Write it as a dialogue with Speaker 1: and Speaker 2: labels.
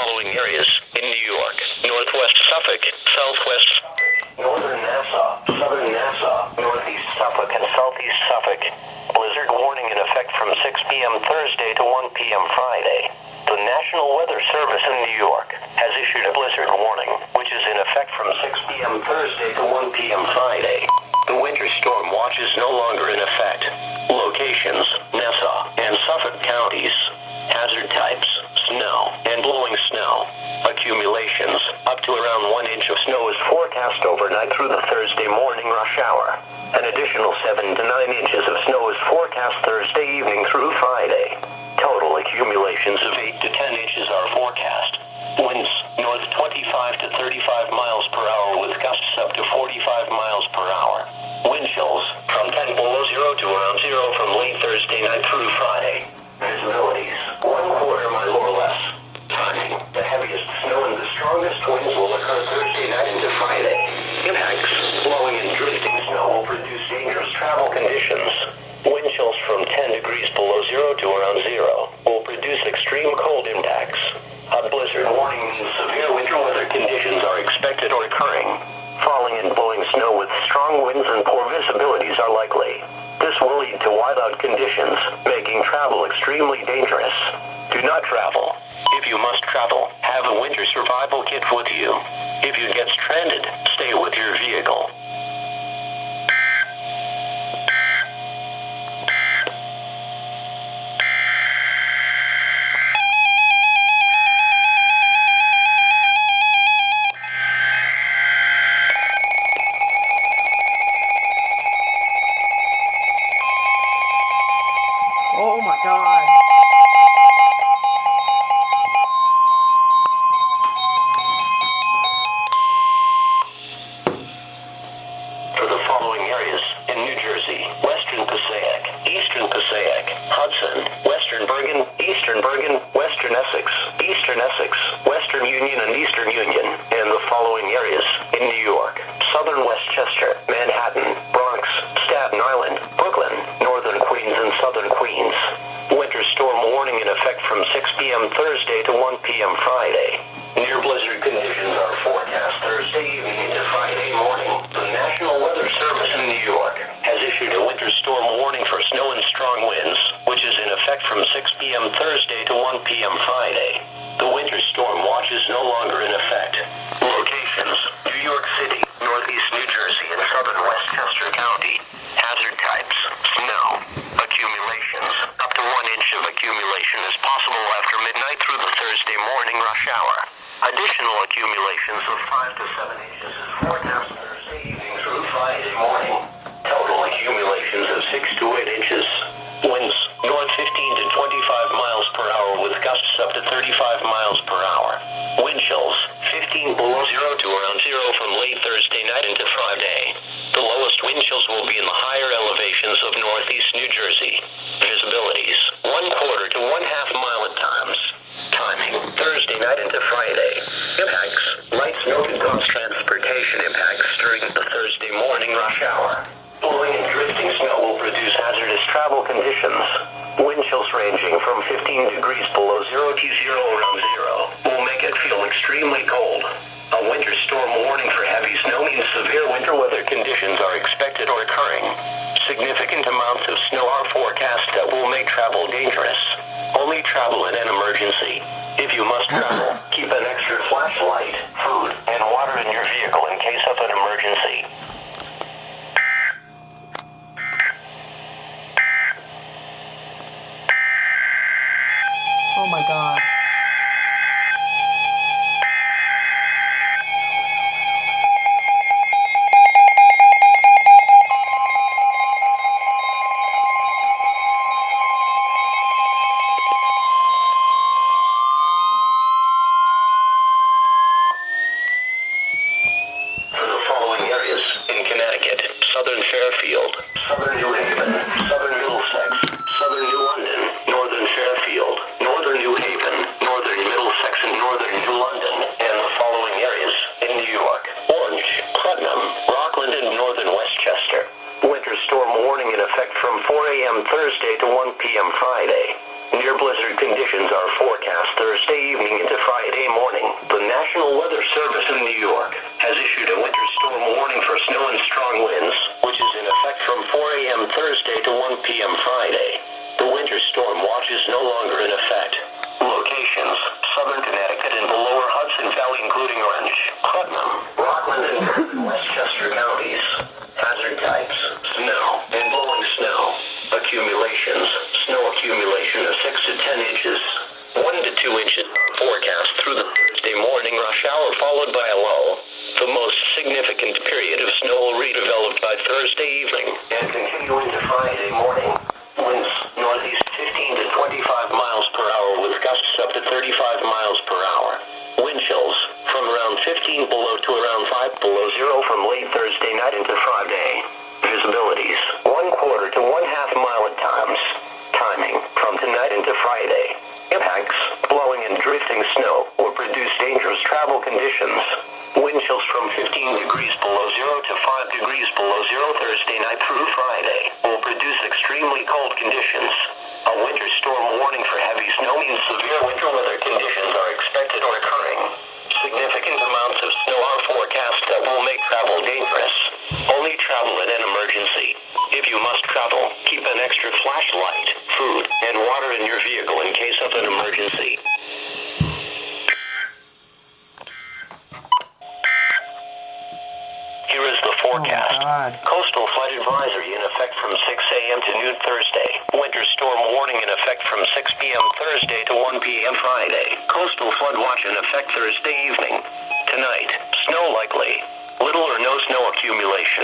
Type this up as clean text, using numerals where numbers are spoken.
Speaker 1: following areas in New York: Northwest Suffolk, Southwest Northern Nassau, Southern Nassau, Northeast Suffolk, and Southeast Suffolk. Blizzard warning in effect from 6 p.m. Thursday to 1 p.m. Friday. The National Weather Service in New York has issued a blizzard warning, which is in effect from 6 p.m. Thursday to 1 p.m. Friday. The winter storm watch is no longer in effect. Locations: Nassau and Suffolk counties. Hazard types: snow and blowing snow. Accumulations: up to around 1 inch of snow is forecast overnight through the Thursday morning rush hour. An additional 7 to 9 inches of snow is forecast Thursday evening through Friday. Total accumulations of 8 to 10 inches are forecast. Winds north 25 to 35 miles per hour with gusts up to 45 miles per hour. Wind chills from 10 below zero to around zero from late Thursday night through Friday. Visibilities 1/4 mile or less. Timing: the heaviest snow and the strongest winds will occur Thursday night into Friday. Impacts: blowing and drifting snow will produce dangerous travel conditions. Wind chills from 10 degrees below zero to around zero will produce extreme cold impacts. A blizzard warning means severe winter weather conditions are expected or occurring. Falling and blowing snow with strong winds and poor visibilities are likely. This will lead to whiteout conditions, making travel extremely dangerous. Do not travel. If you must travel, have a winter survival kit with you. If you get stranded, stay with your vehicle.
Speaker 2: Oh my God.
Speaker 1: For the following areas in New Jersey: Western Passaic, Eastern Passaic, Hudson, Western Bergen, Eastern Bergen, Western Essex, Western Union and Eastern Union, and the following areas in New York: Southern Westchester, Manhattan, Bronx, Staten Island, Brooklyn, Northern Queens and Southern Queens. Winter storm warning in effect from 6 p.m. Thursday to 1 p.m. Friday. Near blizzard conditions are forecast Thursday evening into Friday morning. The National Weather Service in New York has issued a winter storm warning for snow and strong winds, which is in effect from 6 p.m. Thursday to 1 p.m. Friday. The winter storm watch is no longer in effect. Locations: New York City, Northeast New Jersey, and Southern Westchester County. Hazard types: snow. Accumulations: up to 1 inch of accumulation is possible after midnight through the Thursday morning rush hour. Additional accumulations of 5 to 7 inches is forecast Thursday evening through Friday morning. Total accumulations of 6 to 8 inches. Winds north 15 to 25 miles per hour with gusts up to 35 miles per hour. Wind chills 15 below zero to around zero from late Thursday night into Friday. The lowest wind chills will be in the higher elevations of northeast New Jersey. Visibilities 1/4 to 1/2 mile at times. Timing: Thursday night into Friday. Impacts: light snow can cause transportation impacts during the Thursday morning rush hour. Blowing and drifting snow will produce hazardous travel conditions. Wind chills ranging from 15 degrees below zero to zero around zero will make it feel extremely cold. A winter storm warning for heavy snow means severe winter weather conditions are expected or occurring. Significant amounts of snow are forecast that will make travel dangerous. Only travel in an emergency. If you must travel, keep an extra flashlight, food, and water in your vehicle in case of an emergency.
Speaker 2: Oh my God.
Speaker 1: For the following areas in Connecticut: Southern Fairfield, Southern New Haven, Southern Middlesex, Southern New London, Northern Fairfield, Northern New Haven, Northern Middlesex and Northern New London, and the following areas in New York: Orange, Putnam, Rockland and Northern Westchester. Winter storm warning in effect from 4 a.m. Thursday to 1 p.m. Friday. Near blizzard conditions are forecast Thursday evening into Friday morning. significant period of snow will redevelop by Thursday evening and continue into Friday morning. Winds northeast 15 to 25 miles per hour with gusts up to 35 miles per hour. Wind chills from around 15 below to around 5 below zero from late Thursday night into Friday. Visibilities 1/4 to 1/2 mile at times. Timing from tonight into Friday. Impacts, blowing and drifting snow will produce dangerous travel conditions. Wind chills from 15 degrees below zero to 5 degrees below zero Thursday night through Friday will produce extremely cold conditions. A winter storm warning for heavy snow means severe winter weather conditions are expected or occurring. Significant amounts of snow are forecast that will make travel dangerous. Only travel in an emergency. If you must travel, keep an extra flashlight, food, and water in your vehicle in case of an emergency. Here is the forecast.
Speaker 2: Oh, God.
Speaker 1: Coastal flood advisory in effect from 6 a.m. to noon Thursday. Winter storm warning in effect from 6 p.m. Thursday to 1 p.m. Friday. Coastal flood watch in effect Thursday evening. Tonight, snow likely. Little or no snow accumulation.